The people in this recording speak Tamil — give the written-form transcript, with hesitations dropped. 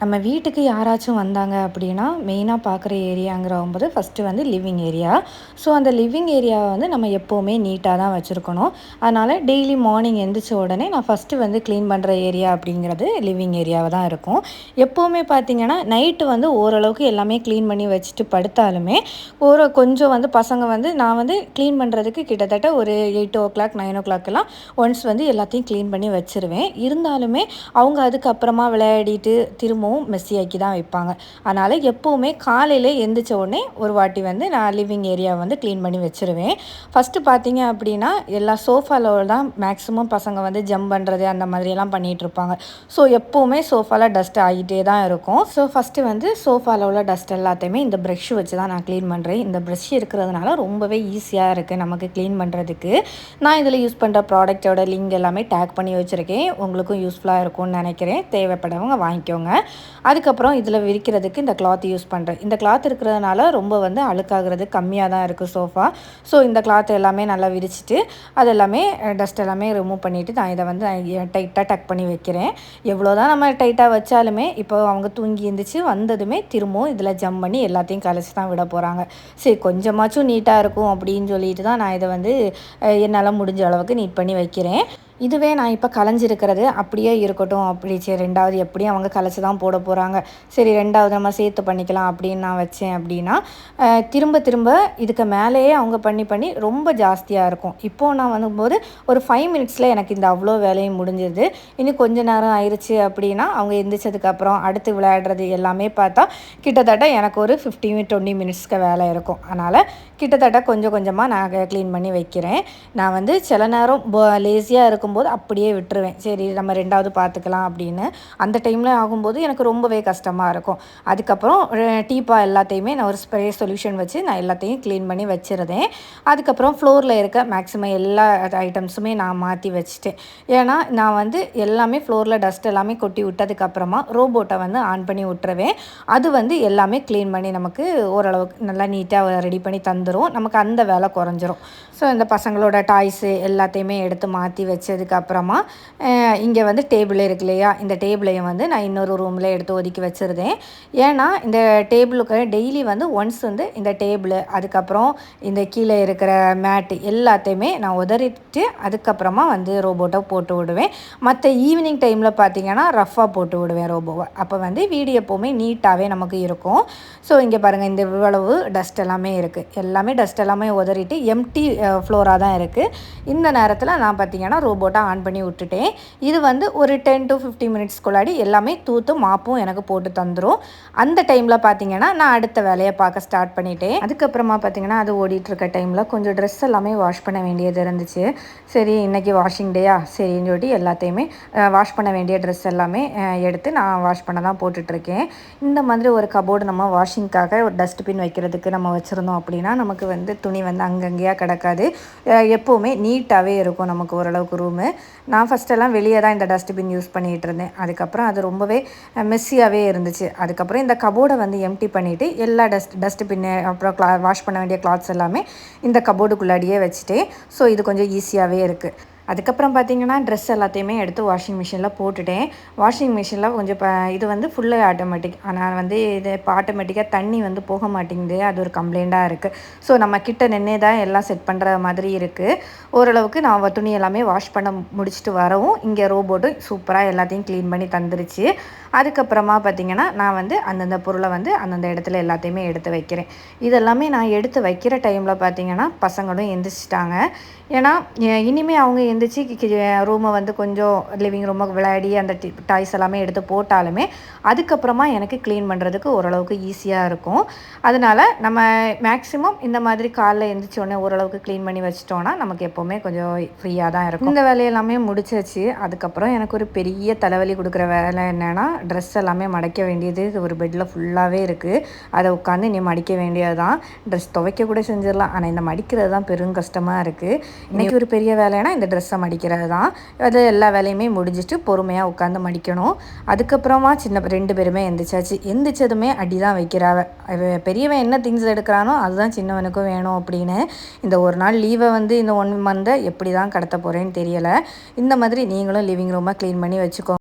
நம்ம வீட்டுக்கு யாராச்சும் வந்தாங்க அப்படின்னா மெயினாக பார்க்குற ஏரியாங்கிறபோது ஃபஸ்ட்டு வந்து லிவிங் ஏரியா. ஸோ அந்த லிவிங் ஏரியாவை வந்து நம்ம எப்போவுமே நீட்டாக தான் வச்சுருக்கணும். அதனால் டெய்லி மார்னிங் எந்திரிச்ச உடனே நான் ஃபஸ்ட்டு வந்து க்ளீன் பண்ணுற ஏரியா அப்படிங்கிறது லிவிங் ஏரியாவாக தான் இருக்கும். எப்போவுமே பார்த்திங்கன்னா நைட்டு வந்து ஓரளவுக்கு எல்லாமே க்ளீன் பண்ணி வச்சுட்டு படுத்தாலுமே கொஞ்சம் வந்து பசங்க வந்து நான் வந்து க்ளீன் பண்ணுறதுக்கு கிட்டத்தட்ட ஒரு 8 o'clock 9 o'clockலாம் ஒன்ஸ் வந்து எல்லாத்தையும் க்ளீன் பண்ணி வச்சுருவேன். இருந்தாலுமே அவங்க அதுக்கப்புறமா விளையாடிட்டு திரும்பவும் மெஸ்ஸியாக்கி தான் வைப்பாங்க. அதனால் எப்போவுமே காலையில் எந்திரிச்ச உடனே ஒரு வாட்டி வந்து நான் லிவிங் ஏரியாவை வந்து க்ளீன் பண்ணி வச்சுருவேன். ஃபஸ்ட்டு பார்த்தீங்க அப்படின்னா எல்லா சோஃபாவில் தான் மேக்ஸிமம் பசங்க வந்து ஜம்ப் பண்ணுறது அந்த மாதிரியெல்லாம் பண்ணிகிட்ருப்பாங்க. ஸோ எப்போவுமே சோஃபாவில் டஸ்ட் ஆகிட்டே தான் இருக்கும். ஸோ ஃபஸ்ட்டு வந்து சோஃபாவில் உள்ள டஸ்ட் எல்லாத்தையுமே இந்த ப்ரஷ் வச்சு தான் நான் க்ளீன் பண்ணுறேன். இந்த ப்ரஷ் இருக்கிறதுனால ரொம்பவே ஈஸியாக இருக்குது நமக்கு க்ளீன் பண்ணுறதுக்கு. நான் இதில் யூஸ் பண்ணுற ப்ராடக்டோட லிங்க் எல்லாமே டேக் பண்ணி வச்சுருக்கேன். உங்களுக்கும் யூஸ்ஃபுல்லாக இருக்கும்னு நினைக்கிறேன். தேவைப்படுறவங்க வாங்கிக்கோங்க. அதுக்கப்புறம் இதில் விரிக்கிறதுக்கு இந்த கிளாத் யூஸ் பண்ணுறேன். இந்த கிளாத் இருக்கிறதுனால ரொம்ப வந்து அழுக்காகிறது கம்மியாக தான் இருக்குது சோஃபா. ஸோ இந்த கிளாத் எல்லாமே நல்லா விரிச்சிட்டு அது எல்லாமே டஸ்ட் எல்லாமே ரிமூவ் பண்ணிவிட்டு நான் இதை வந்து டைட்டாக டக் பண்ணி வைக்கிறேன். எவ்வளோ தான் நம்ம டைட்டாக வச்சாலுமே இப்போ அவங்க தூங்கி எழுந்திரிச்சு வந்ததுமே திரும்பவும் இதில் ஜம்ப் பண்ணி எல்லாத்தையும் கலைச்சி தான் விட போகிறாங்க. சரி கொஞ்சமாச்சும் நீட்டாக இருக்கும் அப்படின்னு சொல்லிட்டு தான் நான் இதை வந்து என்னால் முடிஞ்ச அளவுக்கு நீட் பண்ணி வைக்கிறேன். இதுவே நான் இப்போ கலைஞ்சிருக்கிறது அப்படியே இருக்கட்டும் அப்படி சரி 2வது எப்படியும் அவங்க கலைச்சி தான் போட போகிறாங்க. சரி 2வது நம்ம சேர்த்து பண்ணிக்கலாம் அப்படின்னு நான் வச்சேன் அப்படின்னா திரும்ப திரும்ப இதுக்கு மேலேயே அவங்க பண்ணி பண்ணி ரொம்ப ஜாஸ்தியாக இருக்கும். இப்போது நான் வரும்போது ஒரு 5 மினிட்ஸில் எனக்கு இந்த அவ்வளோ வேலையும் முடிஞ்சிருது. இன்னும் கொஞ்ச நேரம் ஆயிடுச்சு அப்படின்னா அவங்க எந்திரிச்சதுக்கப்புறம் அடுத்து விளையாடுறது எல்லாமே பார்த்தா கிட்டத்தட்ட எனக்கு ஒரு 15-20 மினிட்ஸ்க்கு வேலை இருக்கும். அதனால் கிட்டத்தட்ட கொஞ்சம் கொஞ்சமாக நான் க்ளீன் பண்ணி வைக்கிறேன். நான் வந்து சில நேரம் லேசியாக இருக்கும்போது அப்படியே விட்டுருவேன். சரி நம்ம 2வது பார்த்துக்கலாம் அப்படின்னு. அந்த டைமில் ஆகும்போது எனக்கு ரொம்பவே கஷ்டமாக இருக்கும். அதுக்கப்புறம் டீப்பா எல்லாத்தையுமே நான் ஒரு ஸ்ப்ரே சொல்யூஷன் வச்சு நான் எல்லாத்தையும் க்ளீன் பண்ணி வச்சுருந்தேன். அதுக்கப்புறம் ஃப்ளோரில் இருக்க மேக்ஸிமம் எல்லா ஐட்டம்ஸுமே நான் மாற்றி வச்சுட்டேன். ஏன்னா நான் வந்து எல்லாமே ஃப்ளோரில் டஸ்ட் எல்லாமே கொட்டி விட்டதுக்கப்புறமா ரோபோட்டை வந்து ஆன் பண்ணி விட்டுருவேன். அது வந்து எல்லாமே க்ளீன் பண்ணி நமக்கு ஓரளவுக்கு நல்லா நீட்டாக ரெடி பண்ணி தந்துடும். நமக்கு அந்த வேலை குறைஞ்சிரும். ஸோ இந்த பசங்களோட டாய்ஸு எல்லாத்தையுமே எடுத்து மாற்றி வச்சதுக்கப்புறமா இங்கே வந்து டேபிள் இருக்கு இல்லையா, இந்த டேபிளையும் வந்து நான் இன்னொரு ரூமில் எடுத்து ஒதுக்கி வச்சுருந்தேன். ஏன்னா இந்த டேபிளுக்கு டெய்லி வந்து ஒன்ஸ் வந்து இந்த டேபிள் அதுக்கப்புறம் இந்த கீழே இருக்கிற மேட்டு எல்லாத்தையுமே நான் உதறிட்டு அதுக்கப்புறமா வந்து ரோபோட்டை போட்டு விடுவேன். மற்ற ஈவினிங் டைமில் பார்த்திங்கன்னா ரஃப்பாக போட்டு விடுவேன் ரோபோவை. அப்போ வந்து வீடு எப்போவுமே நீட்டாகவே நமக்கு இருக்கும். ஸோ இங்கே பாருங்கள் இந்த இவ்வளவு டஸ்ட் எல்லாமே இருக்குது. எல்லாமே டஸ்ட் எல்லாமே உதறிட்டு எம்டி ஃப்ளோராக தான் இருக்குது. இந்த நேரத்தில் நான் பார்த்திங்கன்னா ரோபோட்டை ஆன் பண்ணி விட்டுட்டேன். இது வந்து ஒரு 10-15 மினிட்ஸ்குள்ளாடி எல்லாமே தூத்து மாப்பும் எனக்கு போட்டு தந்துடும். அந்த டைமில் பார்த்திங்கன்னா நான் அடுத்த வேலையை பார்க்க ஸ்டார்ட் பண்ணிட்டேன். அதுக்கப்புறமா பார்த்திங்கன்னா அது ஓடிட்டுருக்க டைமில் கொஞ்சம் ட்ரெஸ் எல்லாமே வாஷ் பண்ண வேண்டியது இருந்துச்சு. சரி இன்றைக்கி வாஷிங் டேயா சரின்னு சொல்லிட்டு எல்லாத்தையுமே வாஷ் பண்ண வேண்டிய ட்ரெஸ் எல்லாமே எடுத்து நான் வாஷ் பண்ண தான் போட்டுட்ருக்கேன். இந்த மாதிரி ஒரு கபோர்டு நம்ம வாஷிங்க்காக ஒரு டஸ்ட்பின் வைக்கிறதுக்கு நம்ம வச்சுருந்தோம் அப்படின்னா நமக்கு வந்து துணி வந்து அங்கங்கேயா கிடக்காது. எப்போவுமே நீட்டாகவே இருக்கும் நமக்கு ஓரளவுக்கு ரூமு. நான் ஃபஸ்ட்டெல்லாம் வெளியே தான் இந்த டஸ்ட்பின் யூஸ் பண்ணிகிட்டு இருந்தேன். அதுக்கப்புறம் அது ரொம்பவே மெஸ்ஸியாகவே இருந்துச்சு. அதுக்கப்புறம் இந்த கபோர்டை வந்து எம்டி பண்ணிவிட்டு எல்லா டஸ்ட்பின்னு அப்புறம் வாஷ் பண்ண வேண்டிய கிளாத்ஸ் எல்லாமே இந்த கபோர்டுக்குள்ளாடியே வச்சுட்டேன். ஸோ இது கொஞ்சம் ஈஸியாகவே இருக்குது. அதுக்கப்புறம் பார்த்திங்கன்னா ட்ரெஸ் எல்லாத்தையுமே எடுத்து வாஷிங் மிஷினில் போட்டுட்டேன். வாஷிங் மிஷினில் கொஞ்சம் இது வந்து ஃபுல்லு ஆட்டோமேட்டிக். ஆனால் வந்து இது இப்போ ஆட்டோமேட்டிக்காக தண்ணி வந்து போக மாட்டேங்குது. அது ஒரு கம்ப்ளைண்ட்டாக இருக்குது. ஸோ நம்ம கிட்ட நின்று தான் எல்லாம் செட் பண்ணுற மாதிரி இருக்குது. ஓரளவுக்கு நான் துணி எல்லாமே வாஷ் பண்ண முடிச்சுட்டு வரவும் இங்கே ரோபோட்டும் சூப்பராக எல்லாத்தையும் க்ளீன் பண்ணி தந்துருச்சு. அதுக்கப்புறமா பார்த்திங்கன்னா நான் வந்து அந்தந்த பொருளை வந்து அந்தந்த இடத்துல எல்லாத்தையுமே எடுத்து வைக்கிறேன். இதெல்லாமே நான் எடுத்து வைக்கிற டைமில் பார்த்திங்கன்னா பசங்களும் எந்திரிச்சிட்டாங்க. ஏன்னா இனிமேல் அவங்க எந்திரிச்சு ரூமை வந்து கொஞ்சம் லிவிங் ரூமை விளையாடி அந்த டாய்ஸ் எல்லாமே எடுத்து போட்டாலுமே அதுக்கப்புறமா எனக்கு க்ளீன் பண்ணுறதுக்கு ஓரளவுக்கு ஈஸியாக இருக்கும். அதனால் நம்ம மேக்ஸிமம் இந்த மாதிரி காலைல எழுந்திரிச்சோடனே ஓரளவுக்கு க்ளீன் பண்ணி வச்சிட்டோன்னா நமக்கு எப்போவுமே கொஞ்சம் ஃப்ரீயாக தான் இருக்கும். இந்த வேலையெல்லாமே முடிச்சாச்சு. அதுக்கப்புறம் எனக்கு ஒரு பெரிய தலைவலி கொடுக்குற வேலை என்னென்னா ட்ரெஸ் எல்லாமே மடிக்க வேண்டியது ஒரு பெட்டில் ஃபுல்லாகவே இருக்குது. அதை உட்காந்து நீ மடிக்க வேண்டியது தான். ட்ரெஸ் துவைக்க கூட செஞ்சிடலாம். ஆனால் இந்த மடிக்கிறது தான் பெரும் கஷ்டமாக இருக்குது. இன்றைக்கி ஒரு பெரிய வேலைன்னா இந்த ட்ரெஸ்ஸை மடிக்கிறது தான். அது எல்லா வேலையுமே முடிஞ்சிட்டு பொறுமையாக உட்காந்து மடிக்கணும். அதுக்கப்புறமா 2 பேருமே எந்திரிச்சதுமே அடி தான் வைக்கிறாவ. பெரியவன் என்ன திங்ஸ் எடுக்கிறானோ அதுதான் சின்னவனுக்கும் வேணும் அப்படின்னு. இந்த ஒரு நாள் லீவை வந்து இந்த 1 மந்தை எப்படி தான் கடத்த போகிறேன்னு தெரியலை. இந்த மாதிரி நீங்களும் லிவிங் ரூமை க்ளீன் பண்ணி வச்சுக்கோங்க.